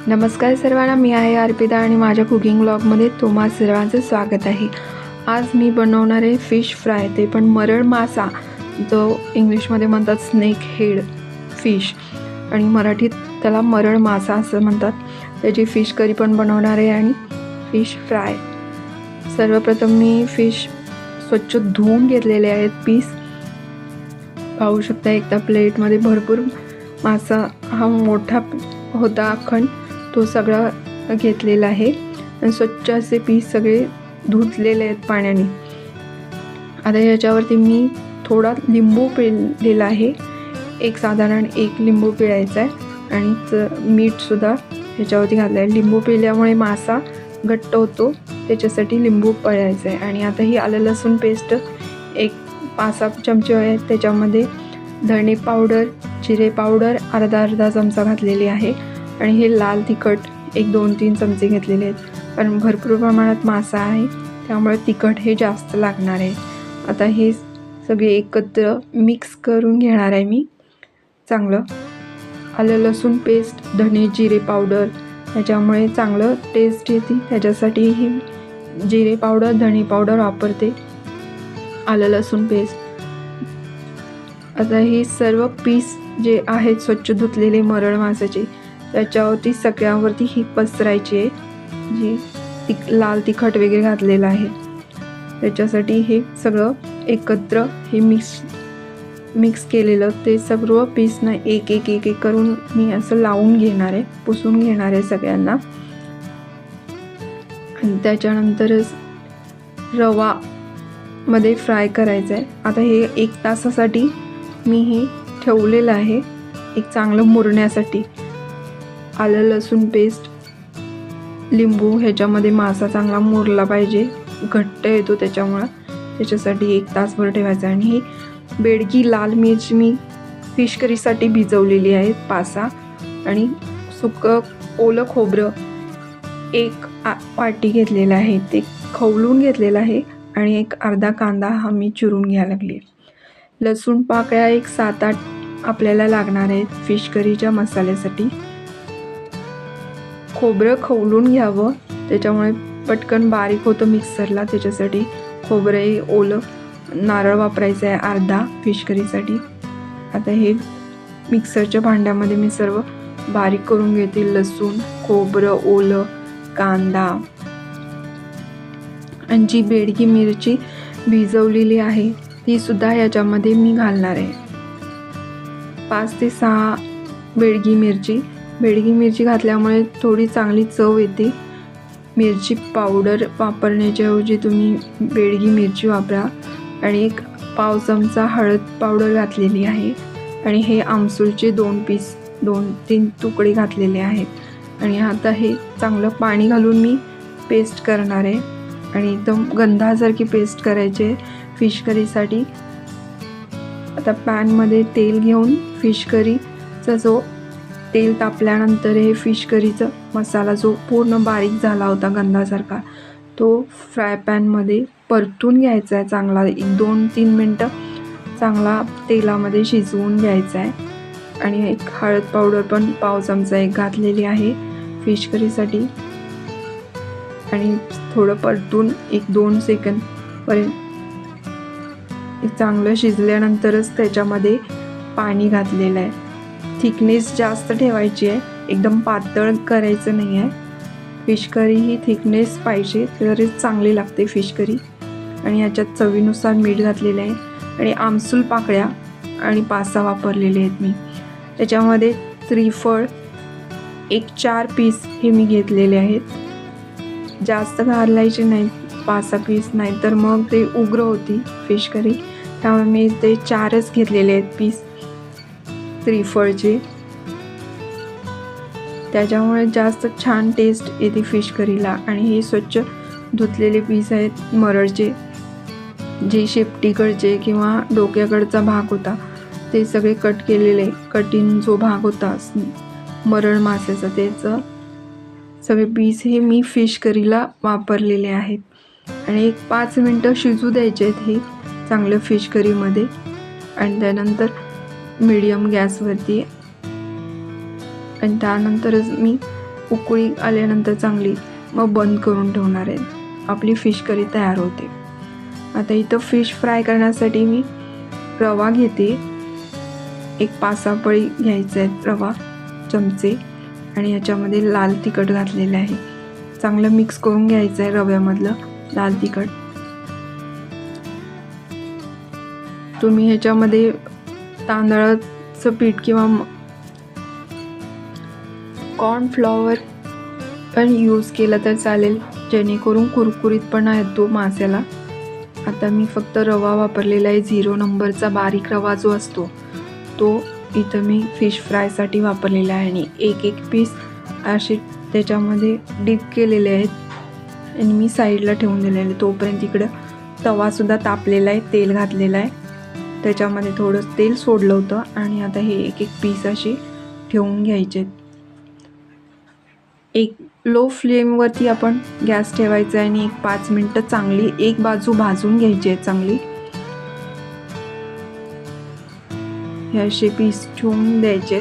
नमस्कार सर्वांना, मी आहे अर्पिता आणि माझ्या कुकिंग ब्लॉगमध्ये तुम्हा सर्वांचं स्वागत आहे। आज मी बनवणार आहे फिश फ्राय, ते पण मरळ मासा, जो इंग्लिशमध्ये म्हणतात स्नेक हेड फिश आणि मराठीत त्याला मरळ मासा असं म्हणतात। त्याची फिश करी पण बनवणार आहे आणि फिश फ्राय। सर्वप्रथम मी फिश स्वच्छ धुवून घेतलेले आहेत पीस। पाहू शकता एकदा प्लेटमध्ये भरपूर मासा हा मोठा होता अखंड, तो सगळा घेतलेला आहे आणि स्वच्छ असे पीस सगळे धुतलेले आहेत पाण्याने। आता याच्यावरती मी थोडा लिंबू पिळलेला आहे, साधारण एक लिंबू पिळायचा आहे आणि मीठसुद्धा ह्याच्यावरती घातलं आहे। लिंबू पिळल्यामुळे मासा घट्ट होतो, त्याच्यासाठी लिंबू पिळायचं आहे। आणि आता ही आलं लसूण पेस्ट 5-6 चमचे आहे, त्याच्यामध्ये धणे पावडर, जिरे पावडर अर्धा चमचा घातलेली आहे आणि हे लाल तिखट 1-2-3 चमचे घेतलेले आहेत, कारण भरपूर प्रमाणात मासा आहे त्यामुळे तिखट हे जास्त लागणार आहे। आता हे सगळे एकत्र मिक्स करून घेणार आहे मी चांगलं। आलं लसूण पेस्ट, धणे जिरे पावडर त्याच्यामुळे चांगलं टेस्ट येते, त्याच्यासाठी ही जिरे पावडर धणे पावडर वापरते, आलं लसूण पेस्ट। आता हे सर्व पीस जे आहेत स्वच्छ धुतलेले मरळ मासाचे, त्याच्यावरती सगळ्यावरती ही पसरायची आहे, जी लाल तिखट वगैरे घातलेलं आहे त्याच्यासाठी। हे सगळं एकत्र हे मिक्स केलेलं ते सर्व पीसनं एक करून मी असं लावून घेणार आहे, पुसून घेणार आहे सगळ्यांना। आणि त्याच्यानंतरच रवा मध्ये फ्राय करायचं आहे। आता हे 1 तासासाठी मी हे ठेवलेलं आहे, चांगलं मुरण्यासाठी। आलं लसूण पेस्ट, लिंबू, ह्याच्यामध्ये मासा चांगला मुरला पाहिजे, घट्ट येतो त्याच्यासाठी 1 तासभर ठेवायचं। आणि ही बेडगी लाल मिरची मी फिश करीसाठी भिजवलेली आहे 5-6, आणि सुकं ओलं खोबरं 1 वाटी घेतलेलं आहे, ते खवलून घेतलेलं आहे, आणि अर्धा कांदा हा मी चिरून घ्यायला लागले। लसूण पाकळ्या 7-8 आपल्याला लागणार आहेत फिश करीच्या मसाल्यासाठी। खोबरं खवलून घ्यावं, त्याच्यामुळे पटकन बारीक होतं मिक्सरला, त्याच्यासाठी खोबरं ओलं नारळ वापरायचं आहे अर्धा फिश करीसाठी। आता हे मिक्सरच्या भांड्यामध्ये मी सर्व बारीक करून घेते, लसूण, खोबरं, ओलं, कांदा आणि जी बेडगी मिरची भिजवलेली आहे ती सुद्धा याच्यामध्ये मी घालणार आहे। 5 ते 6 बेडगी मिरची घातल्यामुळे थोडी चांगली चव येते। मिरची पावडर वापरण्याच्या ऐवजी तुम्ही बेडगी मिरची वापरा। आणि 1 पाव चमचा हळद पावडर घातलेली आहे, आणि हे आमसूलचे 2-3 तुकडे घातलेले आहेत। आणि आता हे चांगलं पाणी घालून मी पेस्ट करणार आहे, आणि एकदम गंधासारखी पेस्ट करायची आहे फिश करीसाठी। आता पॅनमध्ये तेल घेऊन फिश करीचा जो तेल तापल्यानंतर हे फिश करीचा मसाला जो पूर्ण बारीक झाला होता गंधासारखा, तो फ्राय पॅनमध्ये परतून घ्यायचा आहे चांगला। 1-2-3 मिनटं चांगला तेलामध्ये शिजवून घ्यायचा आहे। आणि हळद पावडर पण पाव चमचा घातलेली आहे फिश करीसाठी, आणि थोडं परतून 1-2 सेकंदपर्यंत चांगलं शिजल्यानंतरच त्याच्यामध्ये पाणी घातलेलं आहे। थिकनेस जास्त ठेवायची आहे, एकदम पातळ करायचं नाही आहे। फिश करी ही थिकनेस पाहिजे, तरीच चांगली लागते फिश करी। आणि याच्यात चवीनुसार मीठ घातलेलं आहे, आणि आमसूल पाकळ्या आणि 5-6 वापरलेले आहेत मी। त्याच्यामध्ये त्रिफळ 4 पीस हे मी घेतलेले आहेत, जास्त घालायचे नाही 5-6 पीस, नाहीतर मग ते उग्र होती फिश करी, त्यामुळे मी ते 4च घेतलेले आहेत पीस त्रिफळचे, त्याच्यामुळे जास्त छान टेस्ट येते फिश करीला। आणि हे स्वच्छ धुतलेले पीस आहेत मरळचे, जे शेपटीकडचे किंवा डोक्याकडचा भाग होता ते सगळे कट केलेले, कटिंग जो भाग होता मरळ माशाचा, त्याचं सगळे पीस हे मी फिश करीला वापरलेले आहेत। आणि 5 मिनटं शिजू द्यायचे आहेत हे चांगलं फिश करीमध्ये, आणि त्यानंतर मीडियम गॅसवरती, आणि त्यानंतरच मी उकळी आल्यानंतर चांगली मग बंद करून ठेवणार आहे. आपली फिश करी तयार होते. आता इथं फिश फ्राय करण्यासाठी मी रवा घेते. एक 5-6 पळी घ्यायचे आहेत रवा चमचे आणि याच्यामध्ये लाल तिखट घातलेलं आहे. चांगलं मिक्स करून घ्यायचं आहे रव्यामधलं लाल तिखट. तुम्ही ह्याच्यामध्ये तांदळाचं पीठ किंवा कॉर्नफ्लॉवर पण यूज केलं तर चालेल, जेणेकरून कुरकुरीतपणा येतो माशाला. आता मी फक्त रवा वापरलेला आहे 0 नंबरचा बारीक रवा जो असतो तो इथं मी फिश फ्रायसाठी वापरलेला आहे. आणि एक पीस असे त्याच्यामध्ये डीप केलेले आहेत आणि मी साईडला ठेवून दिलेले आहे. तोपर्यंत इकडं तवासुद्धा तापलेला आहे, तेल घातलेलं आहे, त्याच्यामध्ये थोडं तेल सोडलं होतं आणि आता हे एक पीस असे ठेवून घ्यायचे. एक लो फ्लेमवरती आपण गॅस ठेवायचा आहे आणि 5 मिनटं चांगली एक बाजू भाजून घ्यायची आहे चांगली. हे असे पीस ठेवून द्यायचे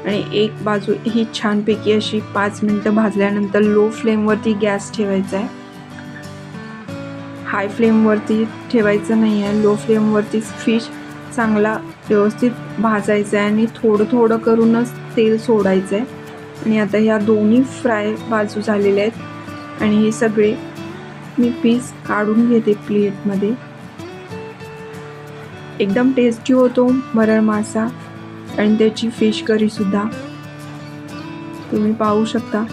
आणि एक बाजू ही छानपैकी अशी 5 मिनटं भाजल्यानंतर लो फ्लेमवरती गॅस ठेवायचा आहे. हाय फ्लेमवरती ठेवायचं नाही आहे, लो फ्लेमवरतीच फिश चांगला व्यवस्थित भाजायचा आहे आणि थोडं थोडं करूनच तेल सोडायचं आहे. आणि आता ह्या दोन्ही फ्राय बाजू झालेल्या आहेत आणि हे सगळे मी पीस काढून घेते प्लेटमध्ये. एकदम टेस्टी होतो मरळ मासा आणि त्याची फिश करीसुद्धा तुम्ही पाहू शकता.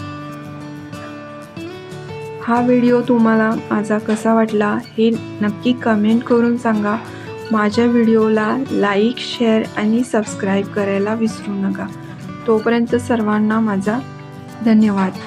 हा व्हिडिओ तुम्हाला माझा कसा वाटला हे नक्की कमेंट करून सांगा. माझ्या व्हिडिओला लाईक, शेअर आणि सबस्क्राईब करायला विसरू नका. तोपर्यंत सर्वांना माझा धन्यवाद.